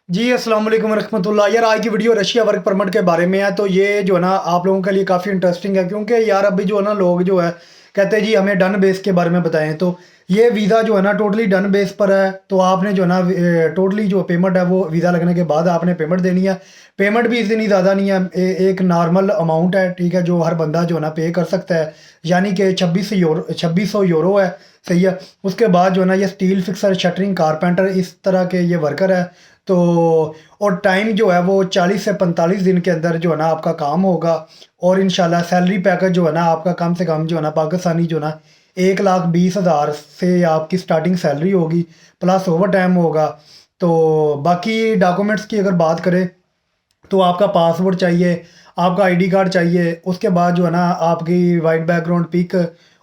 जी, अस्सलाम वालेकुम रहमतुल्लाह। यार आज की वीडियो रशिया वर्क परमिट के बारे में है। तो ये जो है ना आप लोगों के लिए काफ़ी इंटरेस्टिंग है, क्योंकि यार अभी जो है ना लोग जो है कहते हैं जी हमें डन बेस के बारे में बताएं। तो ये वीज़ा जो है ना टोटली डन बेस पर है। तो आपने जो है ना टोटली जो पेमेंट है वो वीज़ा लगने के बाद आपने पेमेंट देनी है। पेमेंट भी इतनी ज़्यादा नहीं है, एक नॉर्मल अमाउंट है, ठीक है, जो हर बंदा जो है ना पे कर सकता है। यानी कि 2600 यूरो है। सही है। उसके बाद जो है ना ये स्टील फिक्सर, शटरिंग, कारपेंटर, इस तरह के ये वर्कर है। तो और टाइम जो है वो 40 से 45 दिन के अंदर जो है ना आपका काम होगा। और इंशाल्लाह सैलरी पैकेज जो है ना आपका कम से कम जो है ना पाकिस्तानी जो है ना 1,20,000 से आपकी स्टार्टिंग सैलरी होगी, प्लस ओवर टाइम होगा। तो बाकी डॉक्यूमेंट्स की अगर बात करें तो आपका पासपोर्ट चाहिए, आपका आईडी कार्ड चाहिए, उसके बाद जो है ना आपकी वाइट बैकग्राउंड पिक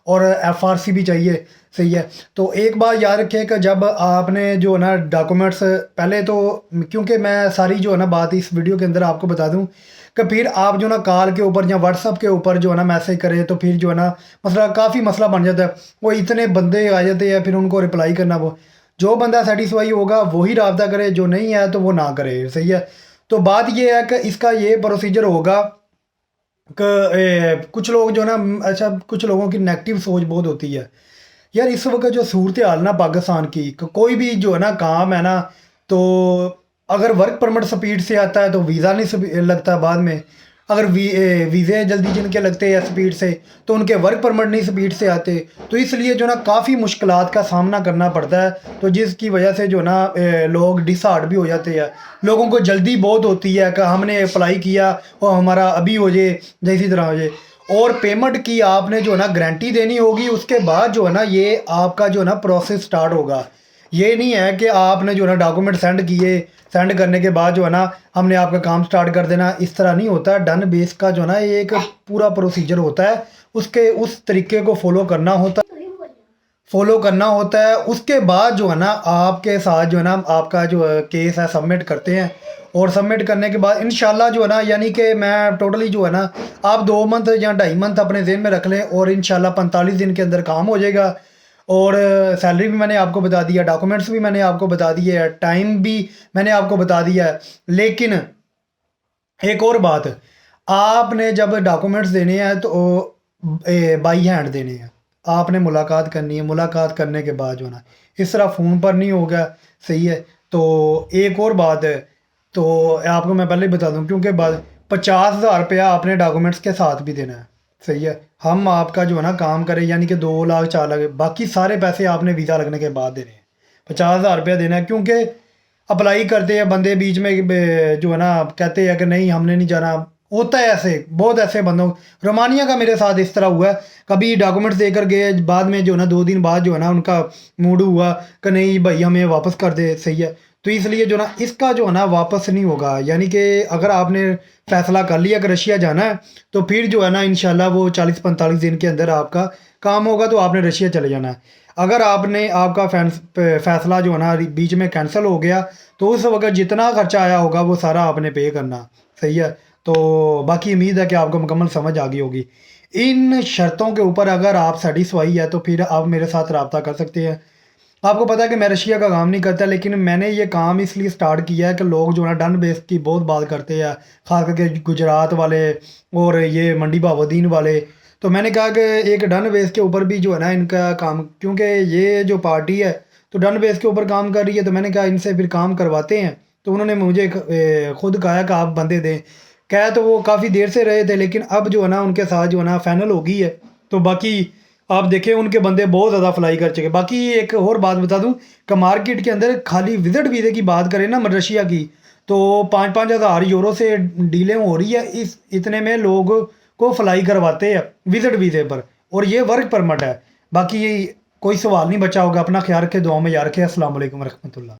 और एफआरसी भी चाहिए। सही है। तो एक बात याद रखिए कि जब आपने जो है ना डॉक्यूमेंट्स पहले तो, क्योंकि मैं सारी जो है ना बात इस वीडियो के अंदर आपको बता दूं कि फिर आप जो ना कॉल के ऊपर या व्हाट्सअप के ऊपर जो है ना मैसेज करें तो फिर जो है ना काफ़ी मसला बन जाता है। वो इतने बंदे आ जाते हैं, फिर उनको रिप्लाई करना, वो जो बंदा सेटिस्फाई होगा वही रब्ता करे, जो नहीं है तो वो ना करे। सही है। तो बात ये है कि इसका ये प्रोसीजर होगा कि कुछ लोग जो ना अच्छा, कुछ लोगों की नेगेटिव सोच बहुत होती है। यार इस वक्त जो सूरत हाल ना पाकिस्तान की, कोई भी जो है ना काम है ना, तो अगर वर्क परमिट स्पीड से आता है तो वीज़ा नहीं लगता बाद में। अगर वीज़े जल्दी जिनके लगते हैं स्पीड से, तो उनके वर्क परमिट नहीं स्पीड से आते। तो इसलिए जो ना काफ़ी मुश्किलात का सामना करना पड़ता है। तो जिसकी वजह से जो ना लोग डिसहार्ट भी हो जाते हैं। लोगों को जल्दी बहुत होती है कि हमने अप्लाई किया और हमारा अभी हो जाए, जैसी तरह हो जाए। और पेमेंट की आपने जो है ना गारंटी देनी होगी, उसके बाद जो है ना ये आपका जो है ना प्रोसेस स्टार्ट होगा। ये नहीं है कि आपने जो है ना डॉक्यूमेंट सेंड किए, सेंड करने के बाद जो है ना हमने आपका काम स्टार्ट कर देना, इस तरह नहीं होता। डन बेस का जो है ना एक पूरा प्रोसीजर होता है, उसके उस तरीके को फॉलो करना होता है। उसके बाद जो है ना आपके साथ जो है ना आपका जो केस है सबमिट करते हैं। और सबमिट करने के बाद इंशाल्लाह जो है ना, यानी कि मैं टोटली जो है ना आप 2 मंथ या 2.5 मंथ अपने जेहन में रख लें, और इंशाल्लाह 45 दिन के अंदर काम हो जाएगा। और सैलरी भी मैंने आपको बता दिया, डॉक्यूमेंट्स भी मैंने आपको बता दिए है, टाइम भी मैंने आपको बता दिया है। लेकिन एक और बात, आपने जब डॉक्यूमेंट्स देने हैं तो बाई हैंड देने हैं। आपने मुलाकात करनी है, मुलाकात करने के बाद जो है ना इस तरह फ़ोन पर नहीं होगा। सही है। तो एक और बात है, तो आपको मैं पहले ही बता दूं, क्योंकि बाद 50,000 रुपया आपने डॉक्यूमेंट्स के साथ भी देना है। सही है। हम आपका जो है ना काम करें, यानी कि 2 लाख 4 लाख, बाकी सारे पैसे आपने वीज़ा लगने के बाद देने हैं। 50,000 रुपया देना है, क्योंकि अप्लाई करते हैं बंदे बीच में जो है ना कहते हैं कि नहीं हमने नहीं जाना। होता है ऐसे, बहुत ऐसे बंदों, रोमानिया का मेरे साथ इस तरह हुआ है। कभी डॉक्यूमेंट्स देकर गए, बाद में जो है ना 2 दिन बाद जो है ना उनका मूड हुआ कि नहीं भाई हमें वापस कर दे। सही है। तो इसलिए जो ना इसका जो है ना वापस नहीं होगा। यानी कि अगर आपने फैसला कर लिया कि रशिया जाना है, तो फिर जो है ना इंशाल्लाह वो 40-45 दिन के अंदर आपका काम होगा, तो आपने रशिया चले जाना है। अगर आपने आपका फैसला जो है ना बीच में कैंसिल हो गया, तो उस वक्त जितना खर्चा आया होगा वो सारा आपने पे करना। सही है। तो बाकी उम्मीद है कि आपको मुकम्मल समझ आ गई होगी। इन शर्तों के ऊपर अगर आप सेटिस्फाई है तो फिर आप मेरे साथ रब्ता कर सकते हैं। आपको पता है कि मैं रशिया का काम नहीं करता, लेकिन मैंने ये काम इसलिए स्टार्ट किया है कि लोग जो है ना डन बेस की बहुत बात करते हैं, खास करके गुजरात वाले और ये मंडी भावुद्दीन वाले। तो मैंने कहा कि एक डन बेस के ऊपर भी जो है ना इनका काम, क्योंकि ये जो पार्टी है तो डन बेस के ऊपर काम कर रही है, तो मैंने कहा इनसे फिर काम करवाते हैं। तो उन्होंने मुझे खुद कहा कि आप बंदे दें। कहा तो वो काफ़ी देर से रहे थे, लेकिन अब जो है ना उनके साथ जो है ना फाइनल हो गई है। तो बाकी आप देखें उनके बंदे बहुत ज़्यादा फ्लाई कर चुके। बाकी एक और बात बता दूं कि मार्केट के अंदर खाली विजिट वीज़े की बात करें ना रशिया की, तो 5-5 हज़ार यूरो से डीलें हो रही है। इस इतने में लोग को फ्लाई करवाते हैं विजिट वीज़े पर, और ये वर्क परमिट है। बाकी कोई सवाल नहीं बचा होगा। अपना ख्याल रखें, दुआ में याद रखें। अस्सलाम वालेकुम रहमतुल्लाह।